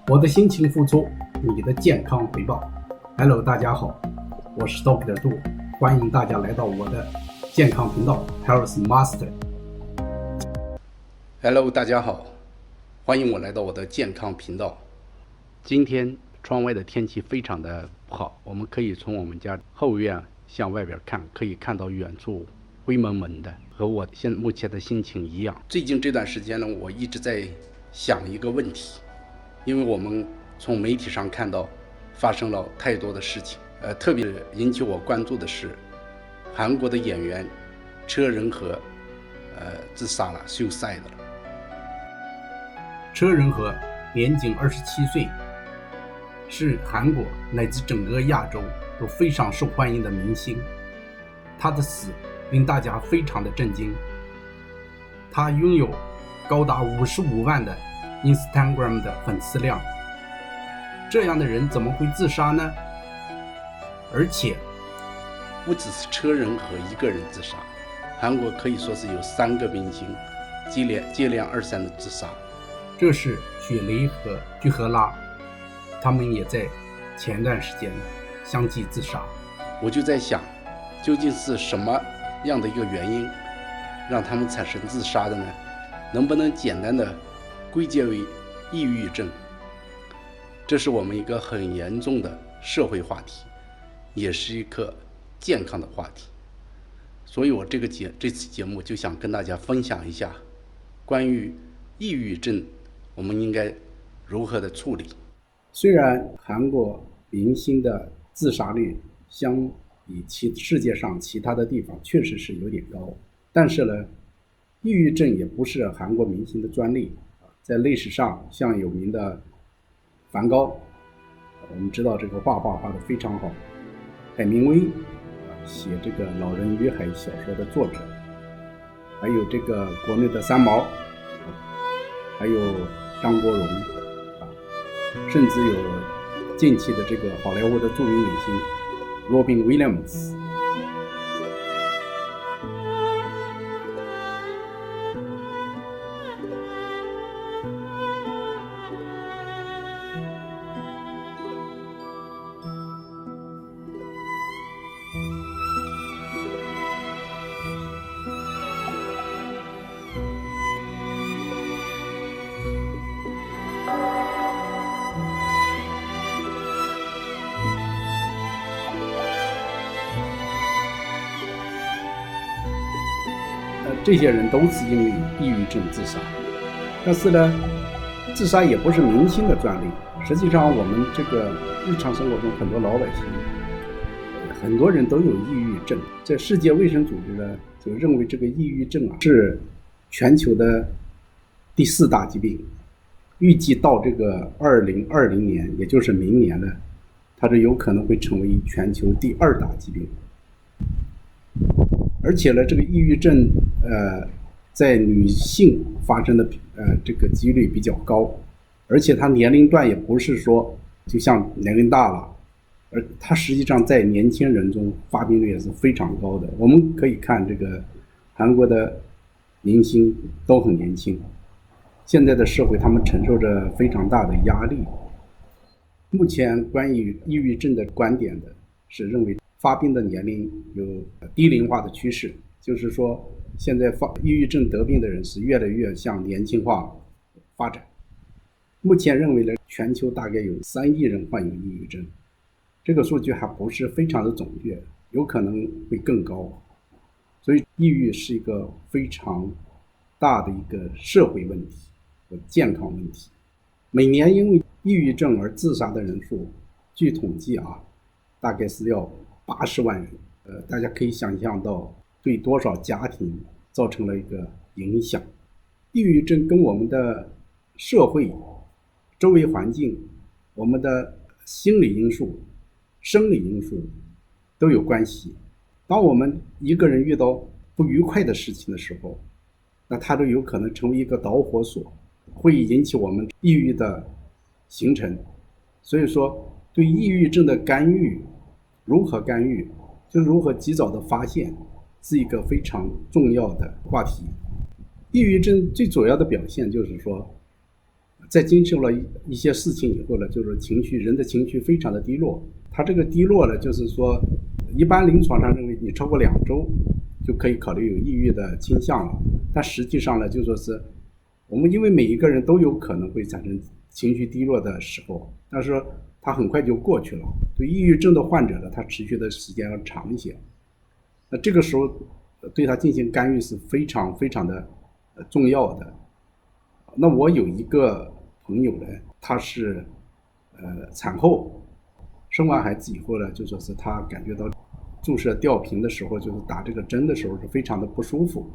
我的辛勤付出，你的健康回报。Hello， 大家好，我是 Dr. 杜，欢迎大家来到我的健康频道 Health Master。Hello， 大家好，欢迎我来到我的健康频道。今天窗外的天气非常的不好，我们可以从我们家后院向外边看，可以看到远处灰蒙蒙的，和我目前的心情一样。最近这段时间呢，我一直在想一个问题，因为我们从媒体上看到发生了太多的事情，特别引起我关注的是韩国的演员车仁和自杀了 suicide 了。车仁和年仅27岁，是韩国乃至整个亚洲都非常受欢迎的明星。他的死令大家非常的震惊。他拥有高达55万的 Instagram 的粉丝量，这样的人怎么会自杀呢？而且不只是车仁和一个人自杀，韩国可以说是有3个明星接连二三的自杀。这是雪梨和具荷拉，他们也在前段时间相继自杀。我就在想，究竟是什么样的一个原因让他们产生自杀的呢？能不能简单的归结为抑郁症？这是我们一个很严重的社会话题，也是一个健康的话题。所以我这次节目就想跟大家分享一下关于抑郁症我们应该如何的处理。虽然韩国明星的自杀率相比世界上其他的地方确实是有点高，但是呢，抑郁症也不是韩国明星的专利。在历史上，像有名的梵高，我们知道这个画画得非常好，海明威写这个《老人与海》小说的作者，还有这个国内的三毛，还有张国荣，甚至有近期的这个好莱坞的著名明星 Robin Williams。这些人都是因为抑郁症自杀。但是呢，自杀也不是明星的专利。实际上我们这个日常生活中很多老百姓，很多人都有抑郁症。这世界卫生组织呢就认为这个抑郁症是全球的第4大疾病，预计到这个2020年，也就是明年呢，它是有可能会成为全球第2大疾病。而且呢，这个抑郁症在女性发生的这个几率比较高，而且它年龄段也不是说就像年龄大了，而它实际上在年轻人中发病率也是非常高的。我们可以看这个韩国的明星都很年轻，现在的社会他们承受着非常大的压力。目前关于抑郁症的观点的是认为发病的年龄有低龄化的趋势，就是说现在抑郁症得病的人是越来越向年轻化发展。目前认为呢，全球大概有3亿人患有抑郁症，这个数据还不是非常的准确，有可能会更高。所以抑郁是一个非常大的一个社会问题和健康问题。每年因为抑郁症而自杀的人数，据统计大概是要80万人。大家可以想象到对多少家庭造成了一个影响。抑郁症跟我们的社会、周围环境、我们的心理因素、生理因素都有关系。当我们一个人遇到不愉快的事情的时候，那它就有可能成为一个导火索，会引起我们抑郁的形成。所以说，对抑郁症的干预，如何干预，就如何及早的发现，是一个非常重要的话题。抑郁症最主要的表现就是说，在经受了一些事情以后呢，就是人的情绪非常的低落。他这个低落呢，就是说一般临床上认为你超过2周就可以考虑有抑郁的倾向了，但实际上呢，就说是我们因为每一个人都有可能会产生情绪低落的时候，但是它很快就过去了。对抑郁症的患者呢，他持续的时间要长一些，那这个时候对他进行干预是非常非常的重要的。那我有一个朋友呢，他是产后生完孩子以后呢，就说是他感觉到注射吊瓶的时候，就是打这个针的时候是非常的不舒服，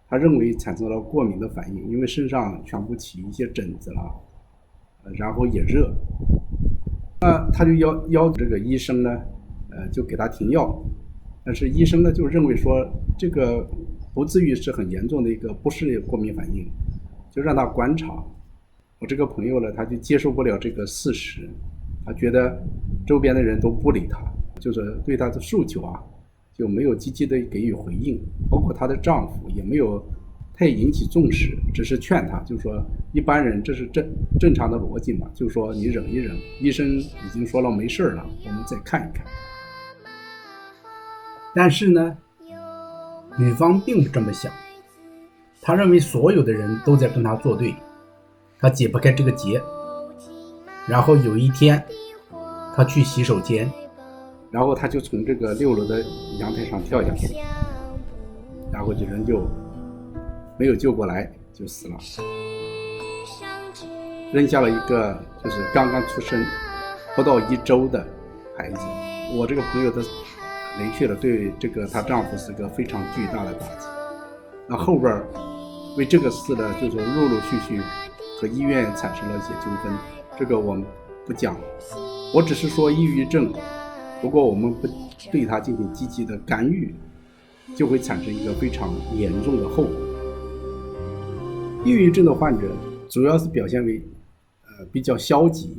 他认为产生了过敏的反应，因为身上全部起一些疹子了，然后也热，那他就要这个医生呢，就给他停药，但是医生呢就认为说这个不至于是很严重的一个不是过敏反应，就让他观察。我这个朋友呢，他就接受不了这个事实，他觉得周边的人都不理他，就是对他的诉求啊就没有积极的给予回应，包括她的丈夫也没有太引起重视，只是劝她，就说一般人这是正常的逻辑嘛，就说你忍一忍，医生已经说了没事了，我们再看一看。但是呢，女方并不这么想，她认为所有的人都在跟她作对，她解不开这个结。然后有一天她去洗手间，然后她就从这个6楼的阳台上跳下去，然后人就没有救过来，就死了，扔下了一个就是刚刚出生不到1周的孩子。我这个朋友的离去了，对这个她丈夫是个非常巨大的打击。那后边为这个事呢，就是陆陆续续和医院产生了一些纠纷，这个我们不讲，我只是说抑郁症如果我们不对它进行积极的干预，就会产生一个非常严重的后果。抑郁症的患者主要是表现为比较消极，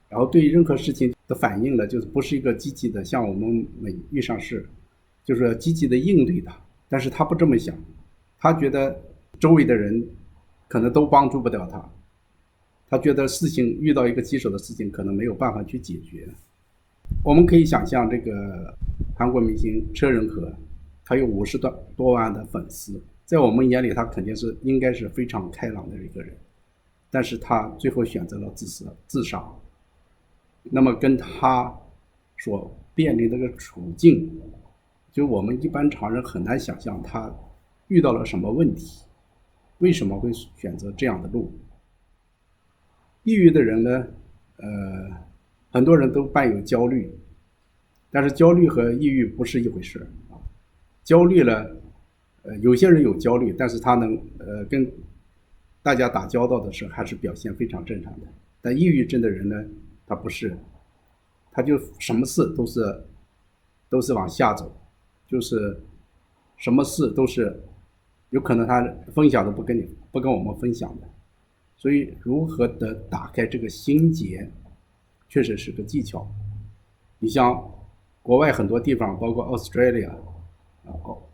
然后对任何事情的反应呢，就是不是一个积极的，像我们遇上事就是积极的应对它，但是他不这么想，他觉得周围的人可能都帮助不了他，他觉得遇到一个棘手的事情可能没有办法去解决。我们可以想象这个韩国明星车仁和，他有50多万的粉丝，在我们眼里他肯定是应该是非常开朗的一个人，但是他最后选择了自杀。那么跟他所面临的这个处境，就我们一般常人很难想象他遇到了什么问题，为什么会选择这样的路。抑郁的人呢，很多人都伴有焦虑，但是焦虑和抑郁不是一回事啊。焦虑呢，有些人有焦虑，但是他能跟大家打交道的时候还是表现非常正常的。但抑郁症的人呢，他不是，他就什么事都是往下走，就是什么事都是有可能他分享都不跟我们分享的。所以如何的打开这个心结确实是个技巧。你像国外很多地方，包括 Australia，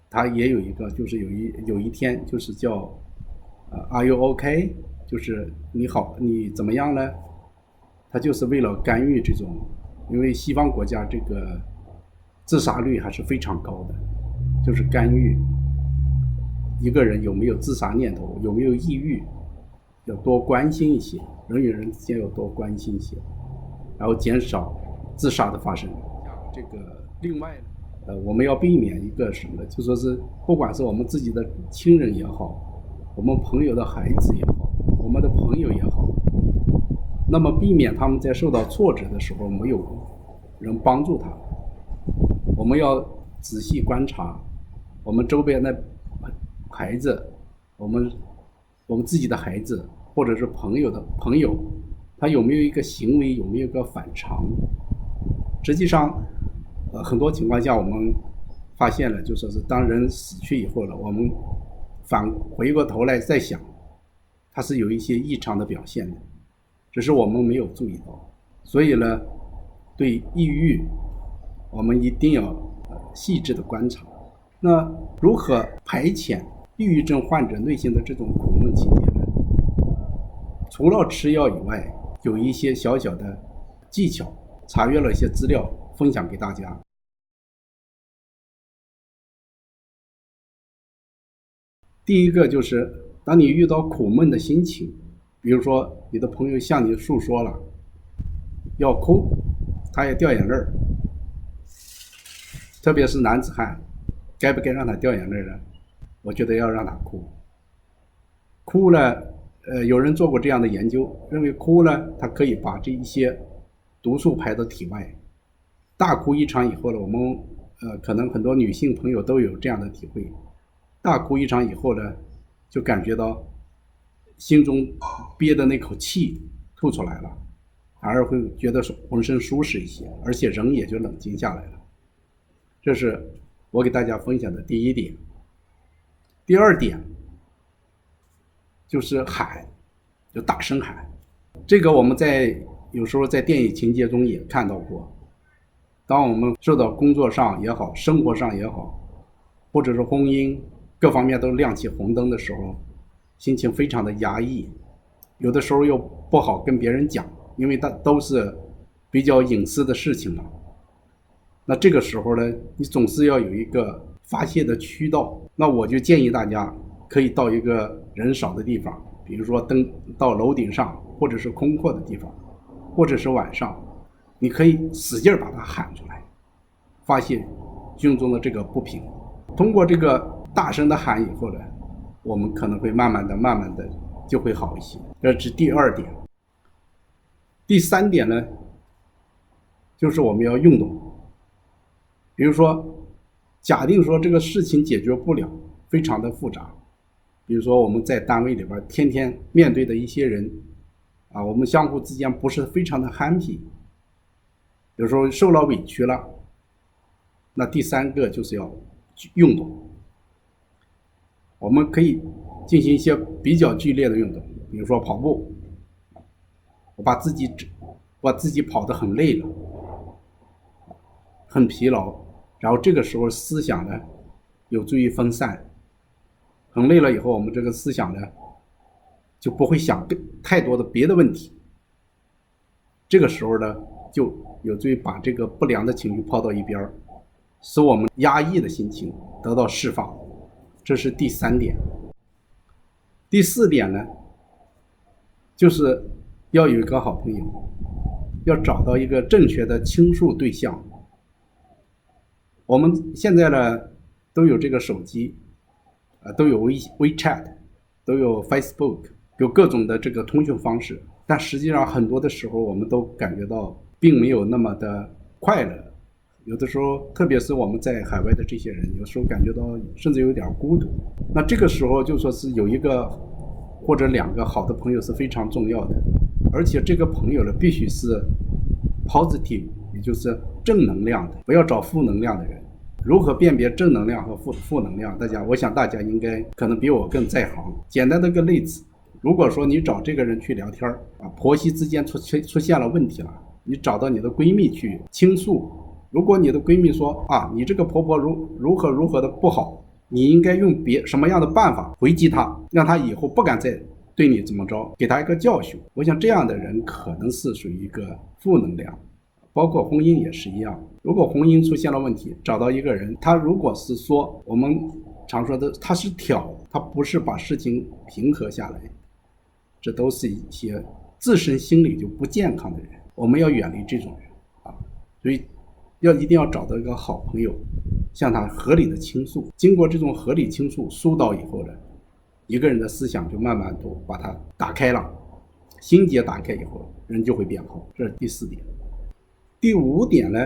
它也有一个，就是有一天就是叫Are you OK， 就是你好，你怎么样呢？它就是为了干预这种，因为西方国家这个自杀率还是非常高的，就是干预一个人有没有自杀念头，有没有抑郁，要多关心一些，人与人之间要多关心一些，然后减少自杀的发生。这个另外我们要避免一个什么，就说是不管是我们自己的亲人也好，我们朋友的孩子也好，我们的朋友也好，那么避免他们在受到挫折的时候没有人帮助他。我们要仔细观察我们周边的孩子，我们自己的孩子，或者是朋友的朋友，他有没有一个行为，有没有一个反常。实际上很多情况下我们发现了，就说是当人死去以后了，我们回过头来再想，他是有一些异常的表现的，只是我们没有注意到。所以呢，对抑郁我们一定要细致的观察。那如何排遣抑郁症患者内心的这种苦闷情节呢？除了吃药以外，有一些小小的技巧，查阅了一些资料，分享给大家。第一个就是，当你遇到苦闷的心情，比如说你的朋友向你诉说了，要哭，他也掉眼泪，特别是男子汉，该不该让他掉眼泪呢？我觉得要让他哭。哭了，有人做过这样的研究，认为哭了，他可以把这一些毒素排到体外。大哭一场以后呢，我们可能很多女性朋友都有这样的体会。大哭一场以后呢，就感觉到心中憋的那口气吐出来了，反而会觉得浑身舒适一些，而且人也就冷静下来了。这是我给大家分享的第一点。第二点就是喊，就大声喊。这个我们有时候在电影情节中也看到过。当我们受到工作上也好，生活上也好，或者是婚姻各方面都亮起红灯的时候，心情非常的压抑，有的时候又不好跟别人讲，因为它都是比较隐私的事情嘛。那这个时候呢，你总是要有一个发泄的渠道。那我就建议大家可以到一个人少的地方，比如说到楼顶上，或者是空阔的地方，或者是晚上，你可以使劲把它喊出来，发泄心中的这个不平。通过这个大声的喊以后呢，我们可能会慢慢的就会好一些。这是第二点。第三点呢，就是我们要运动。比如说，假定说这个事情解决不了，非常的复杂。比如说我们在单位里边天天面对的一些人啊，我们相互之间不是非常的 happy， 有时候受了委屈了。那第三个就是要运动。我们可以进行一些比较剧烈的运动，比如说跑步，我把自己跑得很累了，很疲劳，然后这个时候思想呢有助于分散。很累了以后，我们这个思想呢就不会想太多的别的问题，这个时候呢就有助于把这个不良的情绪抛到一边，使我们压抑的心情得到释放。这是第三点。第四点呢，就是要有一个好朋友，要找到一个正确的倾诉对象。我们现在呢都有这个手机，都有WeChat， 都有 Facebook， 有各种的这个通讯方式，但实际上很多的时候我们都感觉到并没有那么的快乐。有的时候，特别是我们在海外的这些人，有时候感觉到甚至有点孤独。那这个时候就说是有一个或者两个好的朋友是非常重要的，而且这个朋友呢必须是 positive， 也就是正能量的，不要找负能量的人。如何辨别正能量和负能量？我想大家应该可能比我更在行。简单的一个例子，如果说你找这个人去聊天啊，婆媳之间出现了问题了，你找到你的闺蜜去倾诉。如果你的闺蜜说啊，你这个婆婆如何的不好，你应该用什么样的办法回击她，让她以后不敢再对你怎么着，给她一个教训。我想这样的人可能是属于一个负能量。包括婚姻也是一样，如果婚姻出现了问题，找到一个人，他如果是说我们常说的他是挑，他不是把事情平和下来，这都是一些自身心理就不健康的人，我们要远离这种人啊。所以一定要找到一个好朋友，向他合理的倾诉。经过这种合理倾诉疏导以后呢，一个人的思想就慢慢都把它打开了，心结打开以后，人就会变好。这是第四点。第五点呢，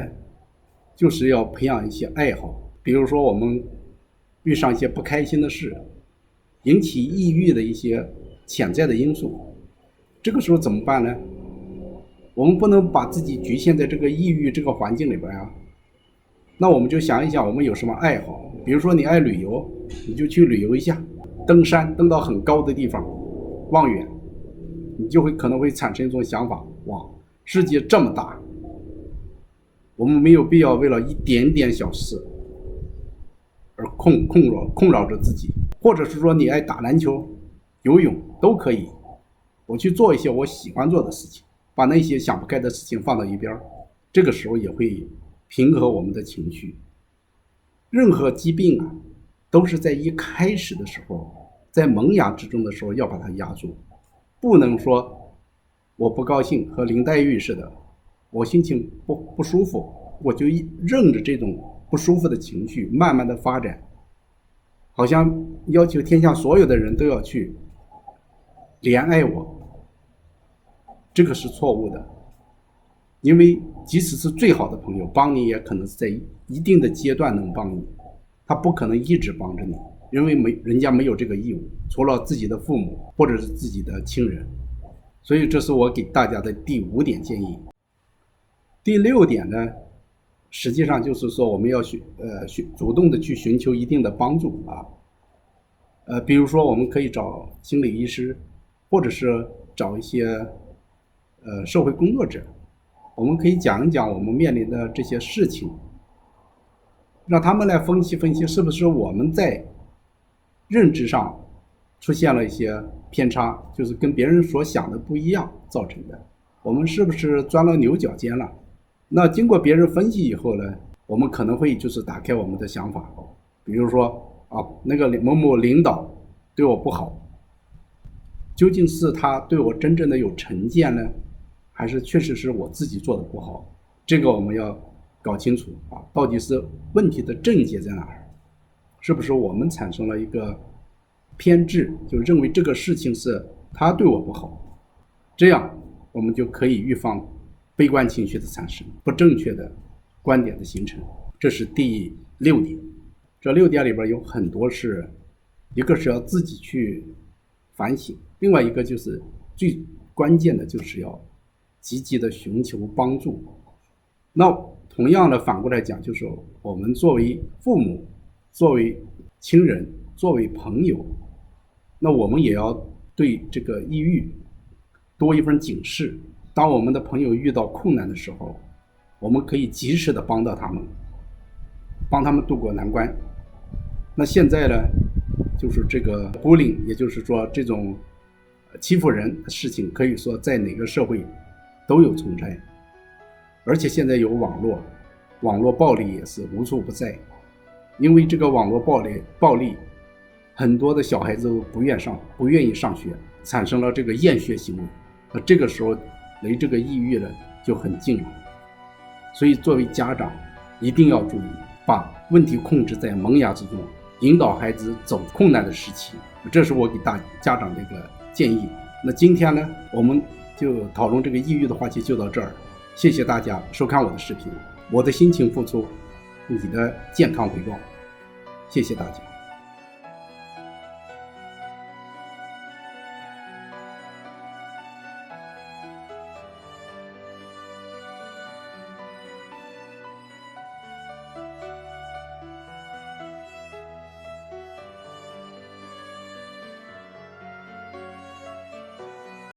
就是要培养一些爱好。比如说我们遇上一些不开心的事，引起抑郁的一些潜在的因素，这个时候怎么办呢？我们不能把自己局限在这个抑郁这个环境里边啊。那我们就想一想，我们有什么爱好？比如说你爱旅游，你就去旅游一下，登山，登到很高的地方，望远，你就可能会产生一种想法：哇，世界这么大，我们没有必要为了一点点小事而困扰着自己。或者是说你爱打篮球、游泳都可以，我去做一些我喜欢做的事情，把那些想不开的事情放到一边，这个时候也会平和我们的情绪。任何疾病啊，都是在一开始的时候，在萌芽之中的时候要把它压住，不能说我不高兴，和林黛玉似的，我心情不舒服，我就任着这种不舒服的情绪慢慢的发展，好像要求天下所有的人都要去怜爱我，这个是错误的。因为即使是最好的朋友，帮你也可能是在一定的阶段能帮你，他不可能一直帮着你，因为人家没有这个义务，除了自己的父母或者是自己的亲人。所以这是我给大家的第5点建议。第6点呢，实际上就是说我们要主动的去寻求一定的帮助啊，比如说我们可以找心理医师，或者是找一些社会工作者，我们可以讲一讲我们面临的这些事情，让他们来分析分析，是不是我们在认知上出现了一些偏差，就是跟别人所想的不一样造成的，我们是不是钻了牛角尖了。那经过别人分析以后呢，我们可能会就是打开我们的想法，比如说那个某某领导对我不好，究竟是他对我真正的有成见呢，还是确实是我自己做的不好？这个我们要搞清楚到底是问题的症结在哪儿？是不是我们产生了一个偏执，就认为这个事情是他对我不好，这样我们就可以预防悲观情绪的产生，不正确的观点的形成。这是第6点。这6点里边有很多是，一个是要自己去反省，另外一个就是最关键的就是要积极的寻求帮助。那同样的反过来讲，就是我们作为父母，作为亲人，作为朋友，那我们也要对这个抑郁多一份警示。当我们的朋友遇到困难的时候，我们可以及时的帮到他们，帮他们渡过难关。那现在呢，就是这个 bullying， 也就是说这种欺负人的事情，可以说在哪个社会都有存在，而且现在有网络暴力也是无处不在。因为这个网络暴力，很多的小孩子都不愿意上学，产生了这个厌学行为。那这个时候离这个抑郁呢就很近了。所以作为家长一定要注意，把问题控制在萌芽之中，引导孩子走困难的时期。这是我给家长的一个建议。那今天呢，我们就讨论这个抑郁的话题就到这儿。谢谢大家收看我的视频，我的辛勤付出，你的健康回报。谢谢大家。